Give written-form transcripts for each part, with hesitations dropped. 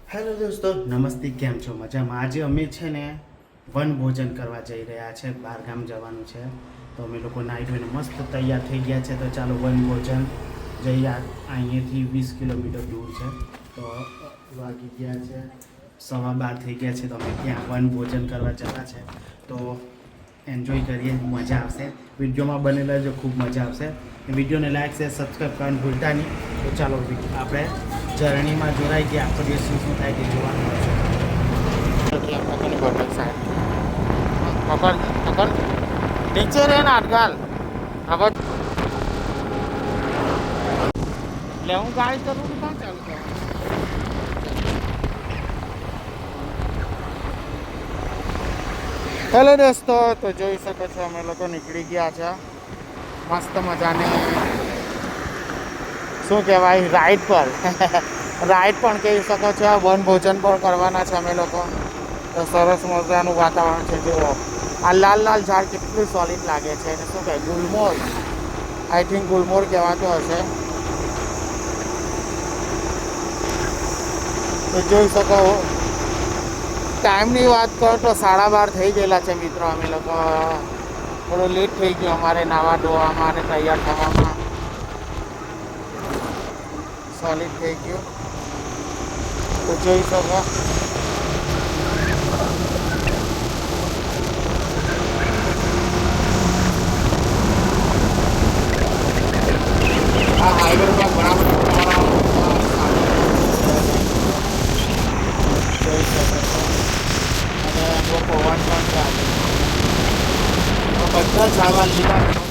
Hello દોસ્તો, નમસ્તે. કેમ છો? મજામાં? આજે અમે છે ને વન ભોજન કરવા જઈ રહ્યા છે. બહાર ગામ જવાનું છે, તો અમે લોકો નાહી ધોઈને મસ્ત તૈયાર થઈ ગયા છે. તો ચાલો વન ભોજન જઈએ. અહીંયાથી 20 કિલોમીટર દૂર છે. તો વાગી ગયા છે 12:15 થઈ ગયા છે. તો અમે ત્યાં વન ભોજન કરવા જતા છે. તો એન્જોય કરીએ, મજા આવશે. વિડીયોમાં બનેલા જો ખૂબ મજા આવશે. વિડીયોને લાઈક શેર સબસ્ક્રાઈબ કરવાનું ભૂલતા નહીં. તો ચાલો આપણે જર્નીમાં જોડાઈ ગયા. આખો દિવસ શું શું થાય તે જોવાનું મળશે. નીચે રે ને અટકાલ હવે એટલે હું ગાડી ચલું છું. ક્યાં ચાલુ કરું? હેલો દોસ્તો, તો જોઈ શકો છો અમે લોકો નીકળી ગયા છે મસ્ત મજાની શું કહેવાય રાઈડ પર. રાઈડ પણ કહી શકો છો. વન ભોજન પણ કરવાના છે અમે લોકો. તો સરસ મજાનું વાતાવરણ છે. જુઓ આ લાલ લાલ ઝાડ કેટલું સોલિડ લાગે છે. એને શું કહે? ગુલમોર, આઈ થિંક ગુલમોર કહેવાતો હશે. તો જોઈ શકો. ટાઈમની વાત કરો તો 12:30 થઈ ગયેલા છે મિત્રો. અમે લોકો થોડું લેટ થઈ ગયું અમારે નાવા ધોવામાં અને તૈયાર થવામાં. સોલિડ થઈ ગયું. તો જોઈ શકો. આ હાઈવે પર ઘણા બધા જોઈ શકો છો. અને બહુ પવન પણ ચાલે. બધા ચાલવા લીધા મિત્રો.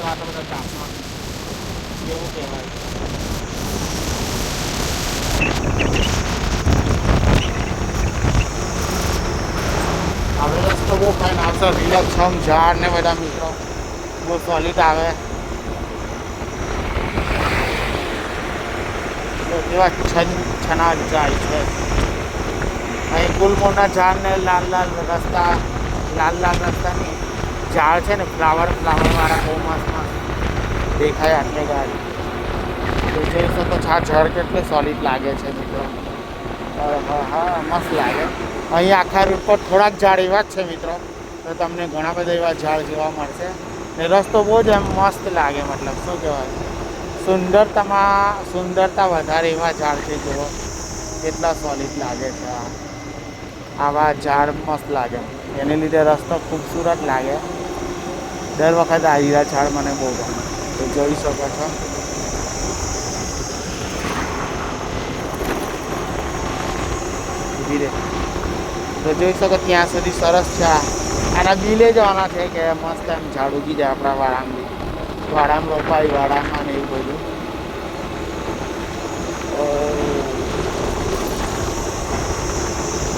આટલા બધા તાપમાન કેવું કહેવાય. હવે રસ્તો બહુ ફાઇન આવશે. લીલાછમ ઝાડ ને બધા મિત્રો બહુ સોલિડ આવે. એવા છના જાય છે. અહીં ગુલમોરના ઝાડને લાલ લાલ રસ્તા, લાલ લાલ રસ્તાની ઝાડ છે ને ફ્લાવરવાળા બહુ મસ્ત દેખાય આટલે ગાડી. તો જોઈ શકો છો આ ઝાડ કેટલું સોલિડ લાગે છે મિત્રો. હા મસ્ત લાગે. અહીં આખા રૂટ પર થોડાક ઝાડ એવા જ છે મિત્રો. તો તમને ઘણા બધા એવા ઝાડ જોવા મળશે. ને રસ્તો બહુ જ એમ મસ્ત લાગે. મતલબ શું કહેવાય, સુંદરતા વધારે એવા ઝાડ છે. જુઓ કેટલા સોલિડ લાગે છે. આવા ઝાડ મસ્ત લાગે. એને લીધે રસ્તો ખૂબસૂરત લાગે. દર વખતે આ હીરા ઝાડ મને બહુ ગમે. તો જોઈ શકો છો. ધીરે તો જોઈ શકો ત્યાં સુધી સરસ છે. આના બિલે જવાના છે કે મસ્ત એમ ઝાડ ઉગી જાય આપણા વાડામાં રોપાય વાડામાં ને એવું બધું.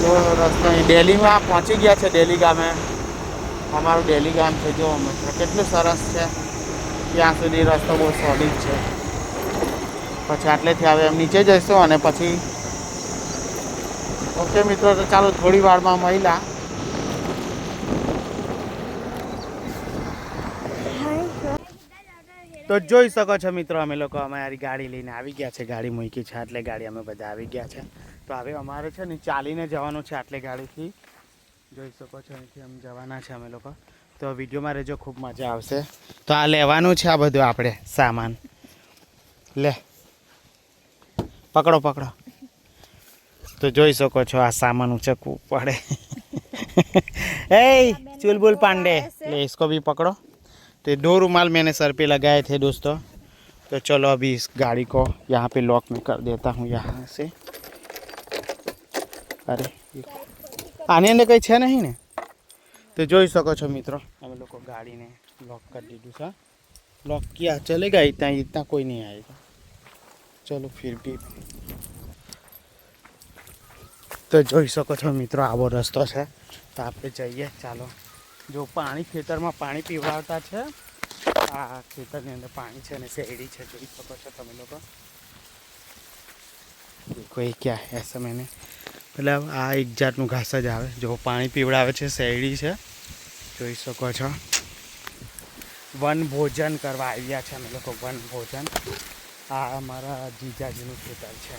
જો રસ્તો દિલ્હીમાં પહોંચી ગયા છે. દિલ્હી ગામે અમારું દિલ્હી ગામ છે. જો કેટલું સરસ છે. ત્યાં સુધી રસ્તો બહુ સોલિડ છે. પછી આટલેથી હવે એમ નીચે જઈશું અને પછી ઓકે મિત્રો. તો ચાલો થોડી વારમાં મળ્યા. તો જોઈ શકો છો મિત્રો અમે લોકો અમારી ગાડી લઈને આવી ગયા છે. ગાડી મૂકી છે એટલે ગાડી અમે બધા આવી ગયા છે. તો હવે અમારે છે ને ચાલીને જવાનું છે આટલે ગાડીથી. જોઈ શકો છો અહીંથી અમે જવાના છે અમે લોકો. તો વિડીયોમાં રહેજો, ખૂબ મજા આવશે. તો આ લેવાનું છે આ બધું આપણે સામાન. લે પકડો. તો જોઈ શકો છો આ સામાન ઉચકવું પડે. ए चुलबुल पांडे ले इसको भी पकड़ो. तो 2 रुमाल मैंने सर पे लगाए थे दोस्तों. तो चलो अभी इस गाड़ी को यहाँ पे लॉक में कर देता हूँ यहाँ से. अरे आने अंदर कहीं है नहीं ने. तो જોઈ શકો છો મિત્રો અમે લોકો ગાડીને લॉक कर દીધું છે. लॉक किया चलेगा. इतना कोई नहीं आएगा. चलो फिर भी. તો જોઈ શકો છો મિત્રો આવો રસ્તો છે. તો આપણે જઈએ. ચાલો. જો ખેતરમાં પાણી પીવડાવતા છે. આ ખેતરની અંદર પાણી છે અને શેરડી છે. જોઈ શકો છો તમે લોકો. દેખો એ ક્યાં એસા મેને મતલબ આ એક જાતનું ઘાસ જ આવે. જો પાણી પીવડાવે છે. શેરડી છે. જોઈ શકો છો. વન ભોજન કરવા આવ્યા છે અમે લોકો. વન ભોજન. આ અમારા જીજાજીનું ખેતર છે.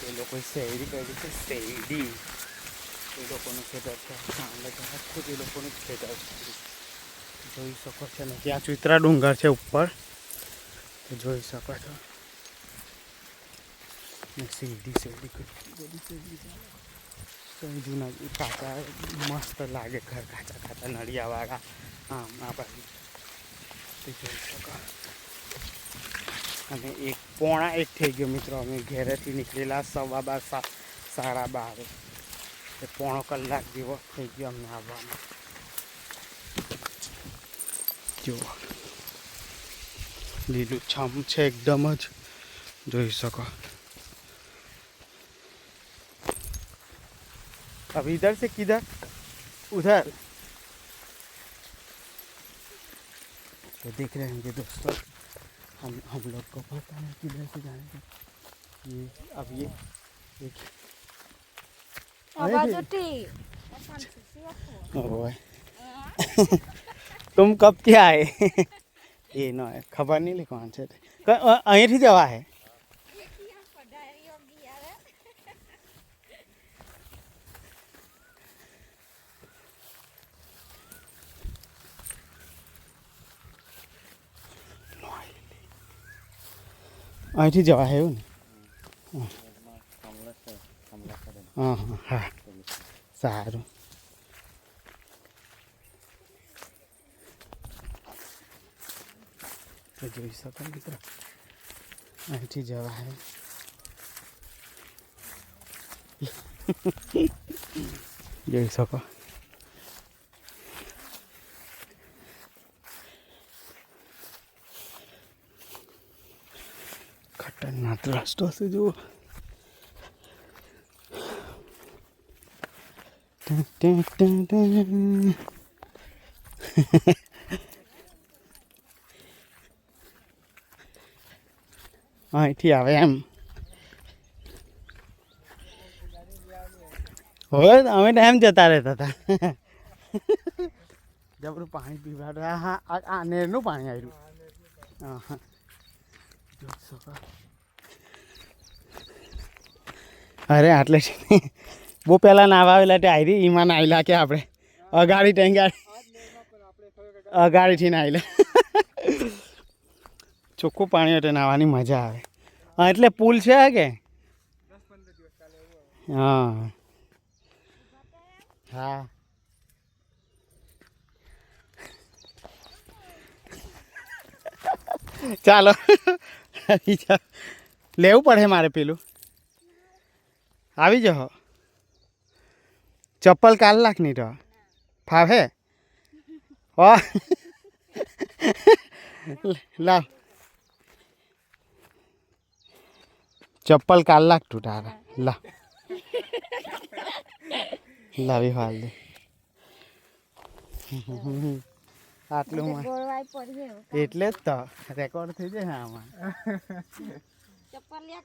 એ લોકોએ શેરડી કરી છે, શેરડી એ લોકોનું ખેતર છે. આખું જ એ લોકોનું જ ખેતર જોઈ શકો છો ને. ત્યાં ચિત્રા ડુંગર છે ઉપર, તો જોઈ શકો છો. ને શેરડી કેટલી બધી શેરડી છે. જૂના કાચા મસ્ત લાગે ઘર, કાચા કાચા નળિયાવાળા. આમ આ બાજુ તે જોઈ શકો. અને 1:45 થઈ ગયો મિત્રો. અમે ઘેરેથી નીકળેલા 12:15 12:30. એ 1/4 કલાક જેવો થઈ ગયો અમને આવવામાં. જુઓ લીલું છમ છે એકદમ જ, જોઈ શકો. अब इधर से किधर? उधर. तो देख रहे होंगे दोस्तों, हम लोग को पता नहीं किधर से जाने का. ये अब ये देखिए. तुम कब क्या आए? ये ना खबर नहीं ले कौन से अहीं थी जवा है. અહીંથી જવા હે એવું ને? હા હા હા, સારું. તો જોઈ શકો મિત્રો, અહીંથી જવા હે. જોઈ શકો. ખતરનાક રસ્તો છે જુઓ. અહીંથી આવે એમ. હોય અમે તો એમ જતા રહેતા હતા. જબરું પાણી પીવાડું. હા આ નેરનું પાણી આવ્યું. હા હા, જોઈ શકો. અરે આટલે બહુ પહેલાં નાવા આવેલા તે આવી ઈમાન આવેલા કે આપણે અગાડી અગાડીથી ના આવેલા. ચોખ્ખું પાણી હોય તો નાહવાની મજા આવે. હા એટલે પુલ છે કે? હા હા. ચાલો લેવું પડે મારે પેલું. આવી જાઓ. ચપ્પલ કાલ લાખ નહીં તો ફાવે. લાવ ચપ્પલ કાલ લાખ તું તારા. લાવ લાવી હાલ દે. આટલું એટલે જ તો રેકોર્ડ થઈ જાય આમાં. ચપ્પલિયા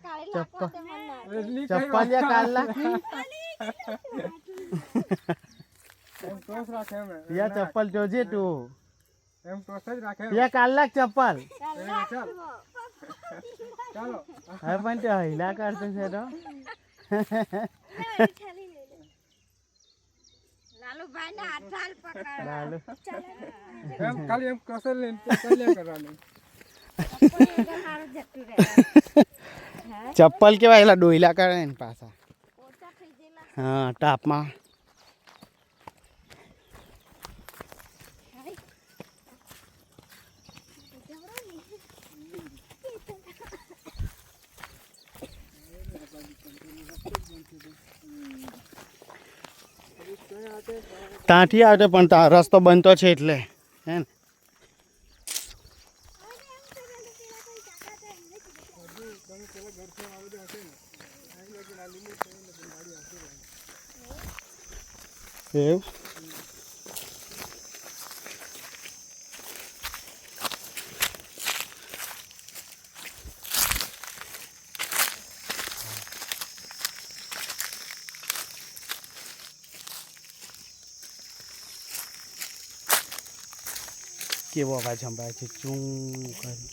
કાલ લાખ. યા ચપ્પલ જોજે તું. યા કાલ લાખ ચપ્પલ. હવે પણ તે હિલા કરતો છે તો. ચપ્પલ કેવા એલા ડોયલા કરે ને પાછા. હા ટાપમાં. ત્યાંથી આવતો પણ રસ્તો બનતો છે એટલે હે ને. એવું કેવો અવાજ સંભળાય છે ચૂં કરી.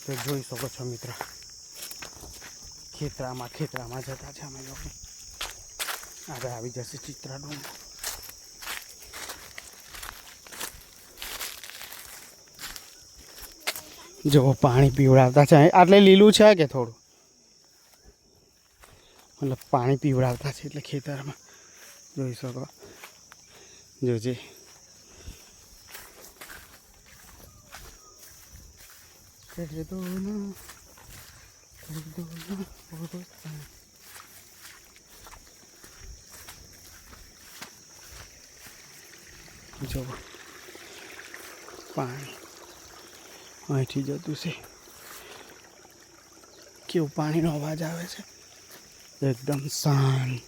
તો જોઈ શકો છો મિત્ર, ખેતરામાં જતા છે અમે લોકો. આગળ આવી જશે ચિત્રા ડુંગર. જો પાણી પીવડાવતા છે, આટલે લીલું છે કે થોડું, મતલબ પાણી પીવડાવતા છે એટલે ખેતરમાં જોઈ શકો. જોજે જો પાણી અહીંથી જતું છે. કેવું પાણીનો અવાજ આવે છે, એકદમ શાંત.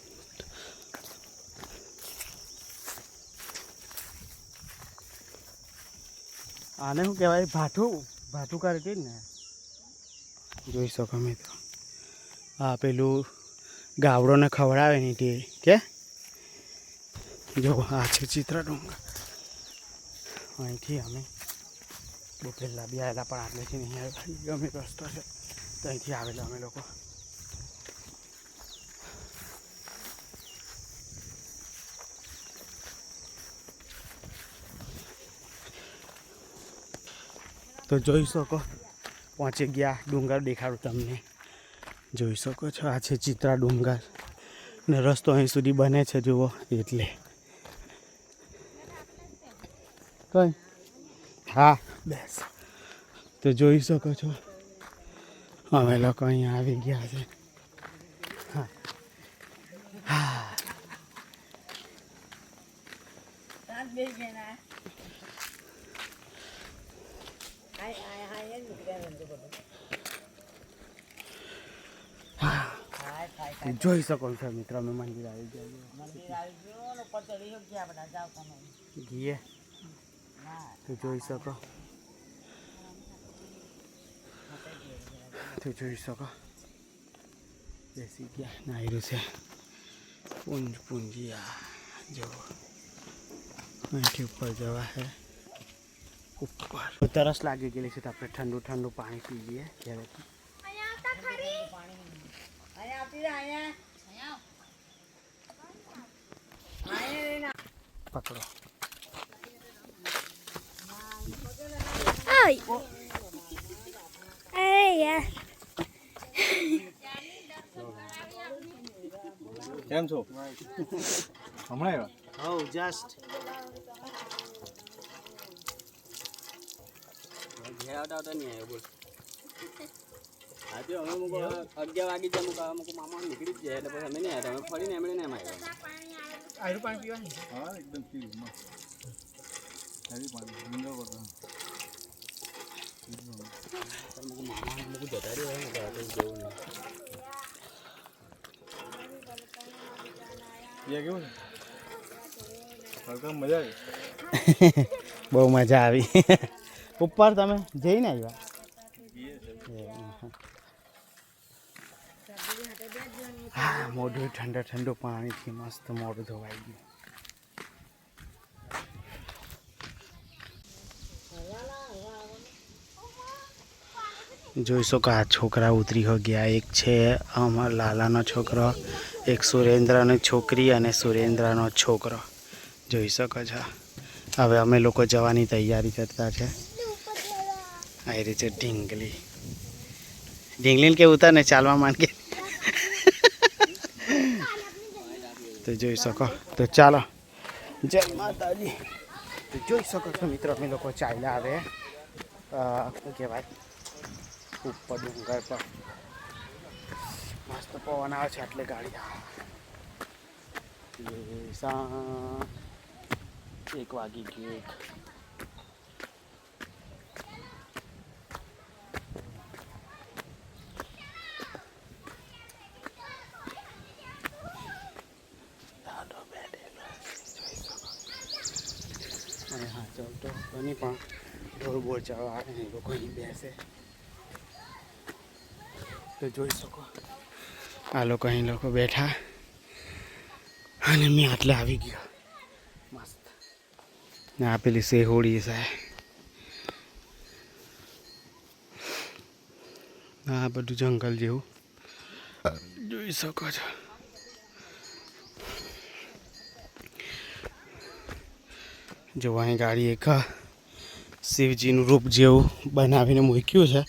આને શું કહેવાય? ભાઠું કરે છે ને. જોઈ શકો મિત્રો, આ પેલું ગાવડોને ખવડાવે ને તે કે જો આ છે ચિત્રા ડુંગર. અહીંથી અમે બહુ પહેલાં બી આવેલા, પણ આટલેથી નહીં આવેલા, ગમે રસ્તો છે તો અહીંથી આવેલા અમે લોકો. તો જોઈ શકો પહોંચી ગયા. ડુંગર દેખાડું તમને, જોઈ શકો છો. આ છે ચિત્રા ડુંગર ને રસ્તો અહીં સુધી બને છે જુઓ. એટલે કઈ હા બેસ. તો જોઈ શકો છો અમે લોકો અહીંયા આવી ગયા છે. હા હા જોઈ શકો છો મિત્ર, અમે મંદિર આવી ગયા. તો જોઈ શકો, બેસી ગયા. નાયરું છે પૂંજીયા. જો અહીંથી ઉપર જવા છે ઉપર. તરસ લાગી ગયેલી છે તો આપણે ઠંડુ ઠંડુ પાણી પી લઈએ ઘરેથી. પકડો. કેમ છો? હમણાં આવ્યા? હવ જસ્ટ ઘેર આવતા નહીં આવ્યો. બોલ આજે અમે અમુક 11 વાગી જાય, અમુક મામા નીકળી જ જાય એટલે પછી અમે નહીં આવ્યા. અમે ફરીને એમણે એમ આવ્યા. આયરું પાણી પીવાનું? હા એકદમ પીવું. પાણી મીંડો કરતો મામા લોકો જતા રહ્યો ને જેવું નહીં. કેવું છે? મજા આવી. બહુ મજા આવી. ઉપર તમે જઈને આવ્યા? હા, મોઢું ઠંડુ પાણીથી મસ્ત મોઢું ધોવાઈ ગયું. જોઈ શકો આ છોકરા ઉતરી હો ગયા. એક છે અમાર લાલાનો છોકરો, એક સુરેન્દ્રની છોકરી અને સુરેન્દ્રનો છોકરો. જોઈ શકો છો. હવે અમે લોકો જવાની તૈયારી કરતા છે. આવી રીતે ઢીંગલીને કે ઉતાર ને ચાલવા માંડ કે. તો જોઈ શકો. તો ચાલો, જય માતાજી. તો જોઈ શકો છો મિત્રો, અમે લોકો ચાલ્યા આવે શું કહેવાય ઉપર ડુંગર પર. મસ્ત પવન આવે છે એટલે ગાડી આવે. 1 વાગી ગયું. અને હા ચાલતો નહીં પણ થોડું બોર ચડવા આવે ને લોકો અહીં બેસે. તો જોઈ શકો આ લોકો અહીં લોકો બેઠા અને મેં આટલે આવી ગયો. મસ્ત. ને આ પેલી શેહોડી છે. આ બધું જંગલ જેવું જોઈ શકો છો. જો અહીં ગાડી એક શિવજીનું રૂપ જેવું બનાવીને મૂક્યું છે.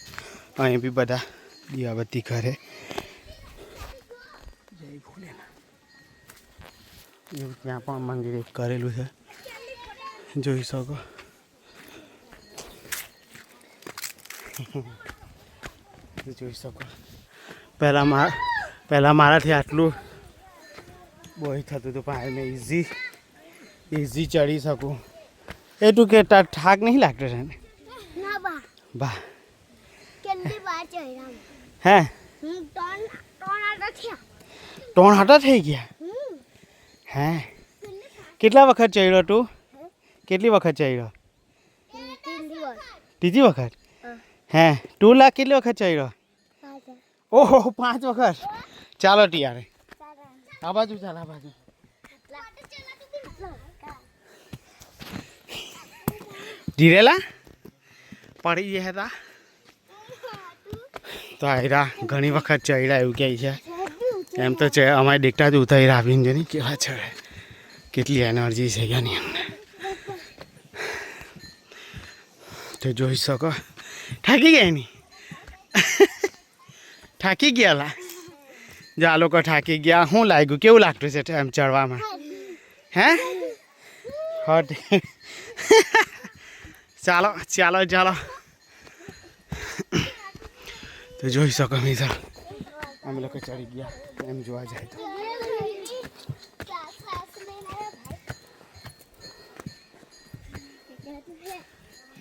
અહીં બી બધા દીવાબત્તી કરે. જય ભોલેનાથ. એવું ત્યાં પણ મંદિર એક કરેલું છે જોઈ શકો. જોઈ શકો પહેલાં મારાથી આટલું બોય થતું હતું પણ મેં ઇઝી ચડી શકું. એટલું કે થાક નહીં લાગતો છે ને બા હે 3 હાટા થઈ ગયા હે. કેટલા વખત ચડ્યો તું? કેટલી વખત ચડ્યો? ત્રીજી વખત હે. 2 લાખ કેટલી વખત ચડ્યો? ઓહો 5 વખત. ચાલો ટીયારે આ બાજુ ચાલ આ બાજુ. ધીરેલા પડી ગયા હતા તો આયરા ઘણી વખત ચડ્યા એવું કહે છે. એમ તો છે અમારે દેખતા જ ઉતારી આવીને છે ને કેવા ચડે, કેટલી એનર્જી છે એની અમને તો જોઈ શકો. થાકી ગયા નહીં? થાકી ગયા લા? જો આ લોકો થાકી ગયા. શું લાગ્યું? કેવું લાગતું છે એમ ચડવામાં? હે હટ. ચાલો ચાલો ચાલો. તો જોઈ શકો મિત્રો અમે લોકો ચડી ગયા એમ જોવા જાય તો.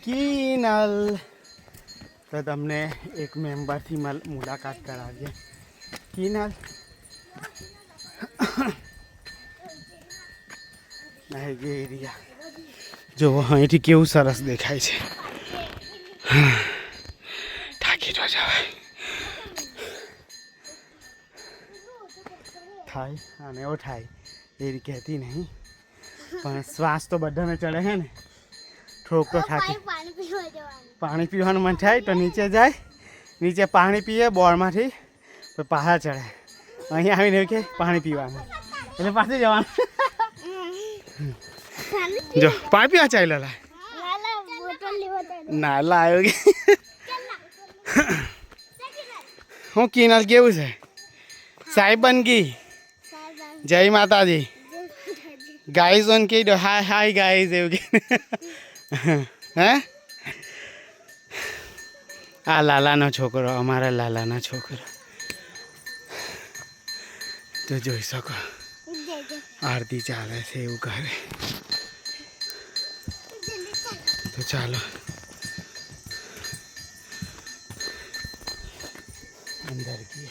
કિનલ તો તમને એક મેમ્બરથી મુલાકાત કરાવીએ. કિનલ એરિયા જો અહીંથી કેવું સરસ દેખાય છે. થાકી તો જવાય થાય અને એવો થાય એવી કહેતી નહીં પણ શ્વાસ તો બધાને ચડે છે ને. થોડુંક તો થાકી. પાણી પીવાનું મન થાય તો નીચે જાય, નીચે પાણી પીએ બોરમાંથી તો પાછા ચડે. અહીંયા આવીને એવું કે પાણી પીવાનું એટલે પાછું જવાનું. જો પાણી પીવા ચાલ્યો લા ના લાવ્યો કે હું. કિનાલ કેવું છે? સાહેબ બનગી. જય માતાજી. ગાઈઝ ઓન કહી દો હાય હાય ગાઈઝ એવું કે. હે આ લાલાનો છોકરો, અમારા લાલાના છોકરો તો જોઈ શકો આરતી ચાલે છે એવું કરે. તો ચાલો અંદર ગઈએ.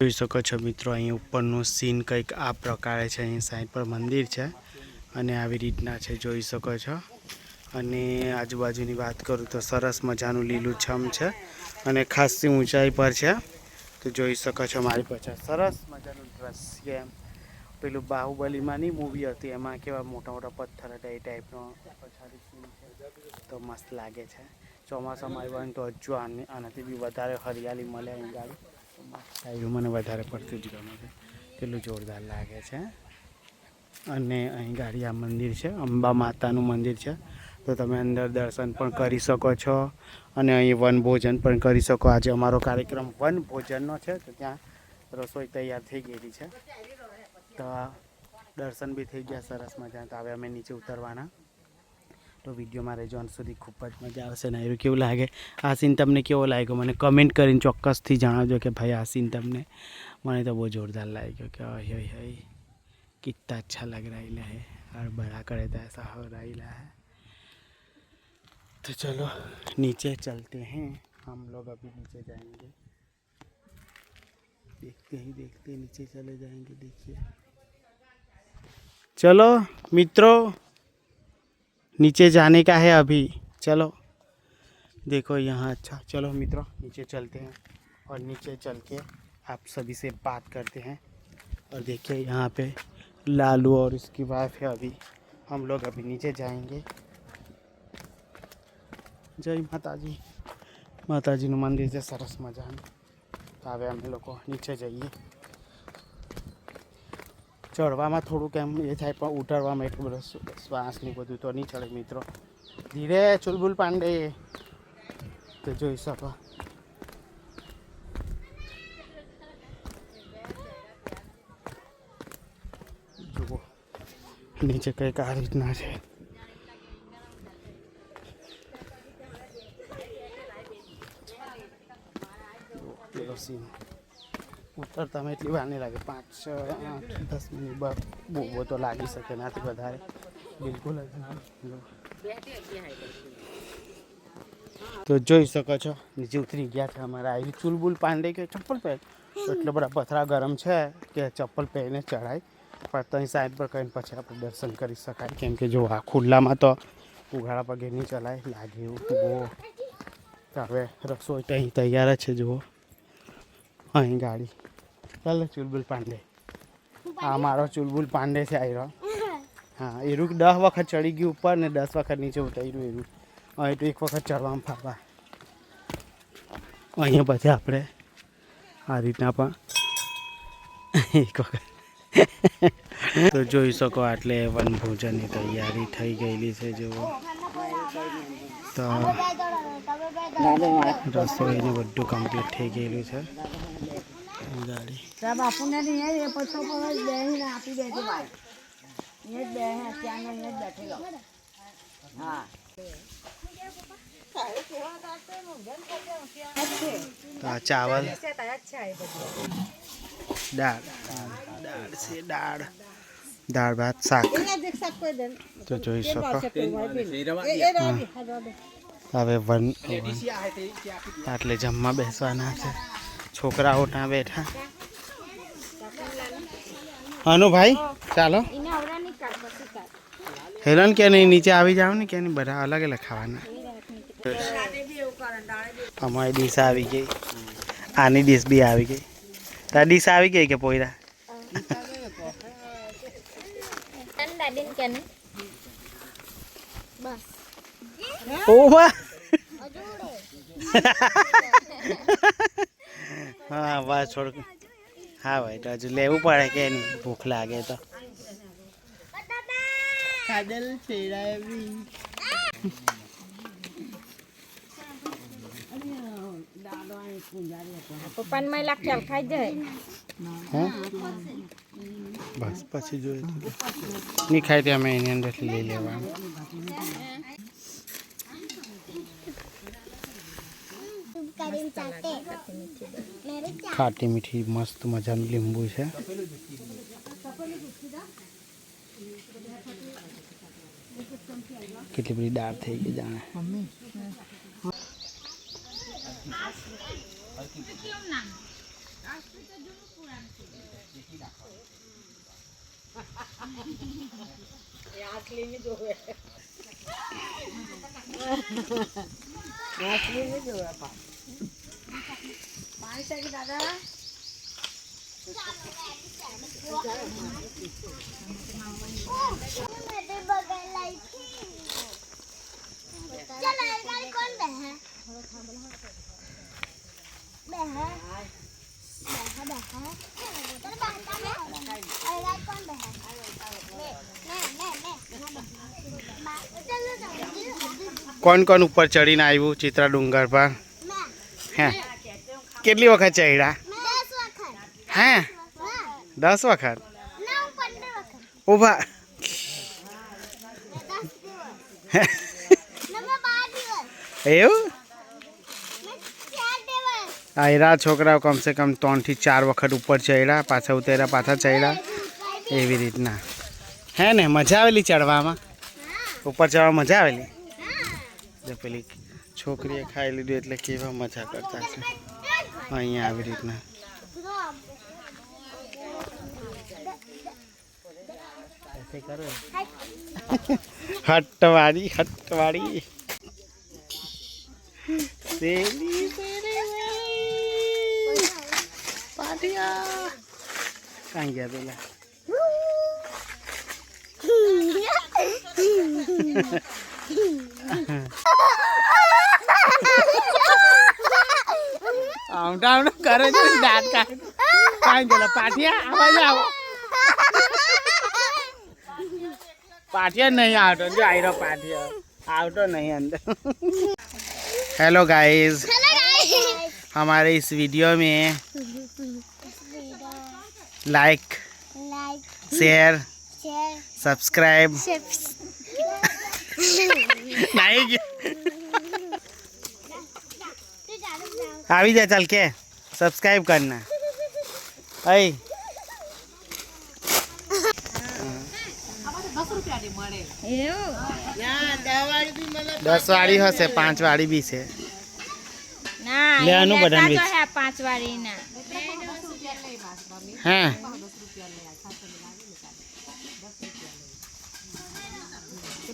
જોઈ શકો છો મિત્રો અહીં ઉપરનું સીન કંઈક આ પ્રકારે છે. અહીં સાઈડ પર મંદિર છે અને આવી રીતના છે જોઈ શકો છો. અને આજુબાજુની વાત કરું તો સરસ મજાનું લીલુંછમ છે અને ખાસી ઊંચાઈ પર છે. તો જોઈ શકો છો મારી પાછળ સરસ મજાનું દ્રશ્ય. એમ પેલું બાહુબલીમાંની મૂવી હતી એમાં કેવા મોટા મોટા પથ્થર હતા એ ટાઈપનો પછાડી સીન છે. તો મસ્ત લાગે છે. ચોમાસામાં આવ્યું તો હજુ આનાથી બી વધારે હરિયાળી મળે અહીં ગાડી. સાઈડ મને વધારે પડતું જ ગમે છે. કેટલું જોરદાર લાગે છે. અને અહીં ગાડી આ મંદિર છે, અંબા માતાનું મંદિર છે. તો તમે અંદર દર્શન પણ કરી શકો છો અને અહીં વનભોજન પણ કરી શકો. આજે અમારો કાર્યક્રમ વનભોજનનો છે તો ત્યાં રસોઈ તૈયાર થઈ ગયેલી છે. તો દર્શન બી થઈ ગયા સરસ મજા. તો હવે અમે નીચે ઉતરવાના. તો વિડીયોમાં રહેજો અંત સુધી, ખૂબ જ મજા આવશે. નાયરું કેવું લાગે, આ સીન તમને કેવો લાગ્યો મને કમેન્ટ કરીને ચોક્કસથી જણાવજો કે ભાઈ આ સીન તમને, મને તો બહુ જોરદાર લાગ્યો કે હય હય कितना अच्छा लग रहा है और बड़ा करे तो ऐसा हो रहा है. तो चलो नीचे चलते हैं हम लोग, अभी नीचे जाएंगे, देखते नीचे चले जाएंगे. देखिए चलो मित्रों, नीचे जाने का है अभी. चलो देखो यहाँ, अच्छा चलो मित्रों नीचे चलते हैं और नीचे चल के आप सभी से बात करते हैं. और देखिए यहाँ पे लालू और उसकी वाइफ है. अभी हम लोग अभी नीचे जाएंगे. जय माताजी. माताजीનું મંદિર છે સરસ મજાનું. તો હવે અમે લોકો નીચે જઈએ. ચડવામાં થોડુંક એમ એ થાય પણ ઉતરવામાં એટલું બધું શ્વાસની બધું તો નહીં ચડે મિત્રો. ધીરે ચુલબુલ પાંડે તો જોઈ શકો. જુઓ નીચે કંઈક આ રીતના છે. પેલો સીન ઉતરતા એટલી વાર નહીં લાગે, 5, 8, 10 મિનિટ બહુ તો લાગી શકે, નાથી વધારે બિલકુલ જ ના. તો જોઈ શકો છો નીચે ઉતરી ગયા છે અમારા આવી ચુલબુલ પાંડે કે ચપ્પલ પહેર. એટલા બધા પથરા ગરમ છે કે ચપ્પલ પહેરીને ચડાય, પણ ત્યાં સાઈડ પર કહીને પછી આપણે દર્શન કરી શકાય. કેમ કે જો આ ખુલ્લામાં તો ઉઘાડા પગે નહીં ચલાય, લાગે એવું બહુ. હવે રસોઈ તો અહીં તૈયાર જ છે. જુઓ અહીં ગાડી. ચાલો ચુલબુલ પાંડે, આ મારો ચુલબુલ પાંડે છે આવ્યો. હા એરું 10 વખત ચડી ગયું ઉપર ને 10 વખત નીચે ઉતર્યું એરું. અહીં તો 1 વખત ચડવામાં ફાવા. અહીંયા પછી આપણે આ રીતના પણ 1 વખત. તો જોઈ શકો આટલે વનભોજનની તૈયારી થઈ ગયેલી છે. જુઓ તો રસોઈનું બધું કમ્પ્લીટ થઈ ગયેલું છે. ગાડી બાપુને આપી દેજો ભાઈ. ત્યાં બેઠેલો. હા તો આ ચાવલ, દાળ છે, દાળ ભાત શાક. તો જોઈ શકો હવે આટલે જમવા બેસવાના છે. છોકરાઓ ત્યાં બેઠા. હાનું ભાઈ ચાલો. હેલન કે નહીં નીચે આવી જાવ ને, કે નહીં બધા અલગ અલગ ખાવાના. અમારી ડીશ આવી ગઈ, આની ડીશ બી આવી ગઈ. તારી ડીશ આવી ગઈ કે પોયરા? ઓવા હા બસ થોડુંક. હા ભાઈ તો હજુ લેવું પડે કે નહીં, ભૂખ લાગે તો. કાજલ ફેરાવી પપ્પાને મેં લાગશે ખાઈ જાય. બસ પછી જોઈએ નહીં ખાય ત્યાં અમે એની અંદરથી લઈ લેવાનું. ખાટી મીઠી મસ્ત મજાનું લીંબુ છે. કેટલી બધી દાળ થઈ ગઈ જાણે. દાદા કોણ કોણ ઉપર ચડીને આવ્યું ચિત્રા ડુંગર પર? હે કેટલી વખત ચડ્યા? હે 10 વખત? ઊભા એવું આયરા છોકરાઓ કમસે કમ 3 થી 4 વખત ઉપર ચડ્યા, પાછા ઉતર્યા, પાછા ચડ્યા, એવી રીતના. હે ને મજા આવેલી ચડવામાં? ઉપર ચડવા મજા આવેલી? જો પેલી છોકરીએ ખાઈ લીધું એટલે કેવા મજા કરતા છે અહીંયા આવી રીતના. હટવાડી હટવાડી પાટિયા કાંઈ ગયા પેલા આવડા આવડા કરે છે દાંત કાંઈ ગયેલા પાટિયા આવાજ આવો पाटिया नहीं आवतो जो आयरो पाटिया आवतो नहीं अंदर. हेलो गाइस, हमारे इस वीडियो में लाइक शेयर सब्सक्राइब नहीं આવી જા ચાલ કે સબસ્ક્રાઇબ કરના અય 10 વાળી હશે, 5 વાળી બી છે. લેવાનું બધાને બી 5 વાળી ના હા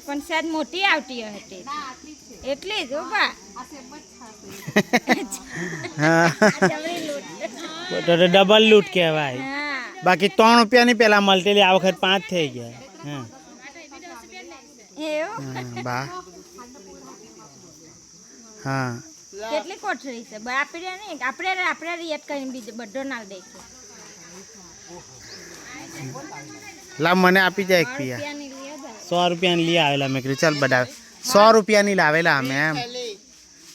પણ શાયદ મોટી આવતી હતી એટલી જ ઉભા તો ડબલ લૂટ કહેવાય. બાકી 3 રૂપિયાની પેલા મળતેલી આ વખત 5 થઈ ગયા. હા બા હા કેટલી કોઠરી છે આપણે નહીં આપણે રિએક્ટ કરીને બીજો બધો નાલ દે છે. લા મને આપી જાય એક પિયા 100 રૂપિયાની લઈ આવેલા. મેં કીધું ચાલ બધા 100 રૂપિયાની લાવેલા અમે એમ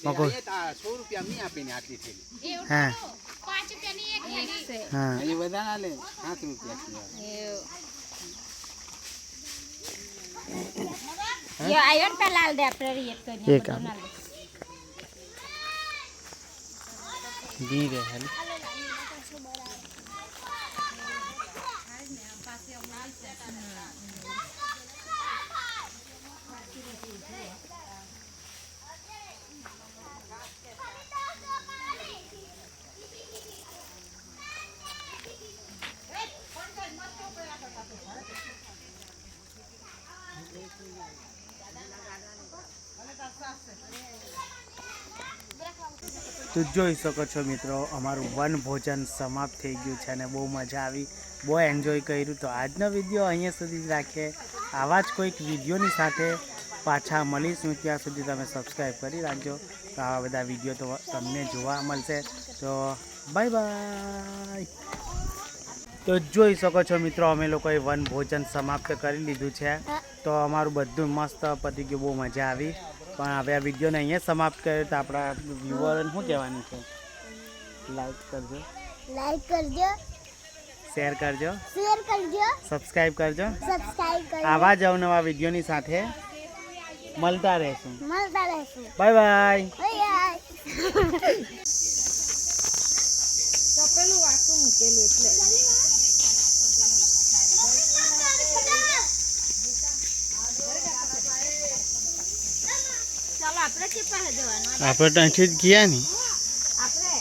મકો 100 રૂપિયા મી આપીને આટલી થેલી. હા 5 રૂપિયાની એક છે હા એ બધા ના લે 7 રૂપિયા યો આયન પે લાલ દે આપણે રિએક્ટ કરીને એક આમ દી રે હાલ તો જોઈ શકો છો મિત્રો, અમારું વન ભોજન સમાપ્ત થઈ ગયું છે અને બહુ મજા આવી, બહુ એન્જોય કર્યું. તો આજનો વિડીયો અહીંયા સુધી જ રાખીએ. આવા જ કોઈક વિડીયોની સાથે પાછા મળીશું. ત્યાં સુધી તમે સબસ્ક્રાઈબ કરી રાખજો. તો આવા બધા વિડીયો તો તમને જોવા મળશે. તો બાય બાય. તો જોઈ શકો છો મિત્રો, અમે લોકોએ વન ભોજન સમાપ્ત કરી લીધું છે. તો અમારું બધું મસ્ત પતી ગયું, બહુ મજા આવી. પણ હવે આ વિડીયોને અહીંયા સમાપ્ત કર્યો. તો આપણા વ્યુઅરને શું કહેવાનું છે? લાઈક કરજો, શેર કરજો, સબસ્ક્રાઈબ કરજો. આવા જ અવનવા વિડીયોની સાથે મળતા રહેશું. Bye bye. તપેલું વાટું મૂકેલું એટલે ચાલો આપણે કે પાસે જવાનું આપણે ત્યાંથી જ ગયા ને. આપણે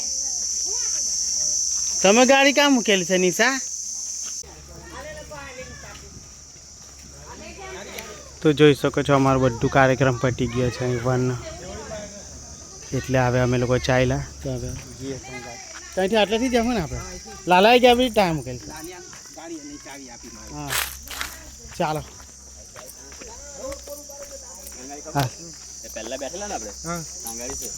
તમે ગાડી કામ મૂકેલી છે નિશા? તો જોઈ શકો છો અમારો બધું કાર્યક્રમ પતી ગયો છે અહીં વન. એટલે હવે અમે લોકો ચાલ્યા. તો હવે જઈએ ત્યાંથી આટલેથી જવું ને આપણે. લાલાએ ગયા બધી ટાઈમ મૂકેલી છે. ગાડી ચાવી આપી હા ચાલો. હા પહેલા બેઠેલા ને આપણે હા ગાડી છે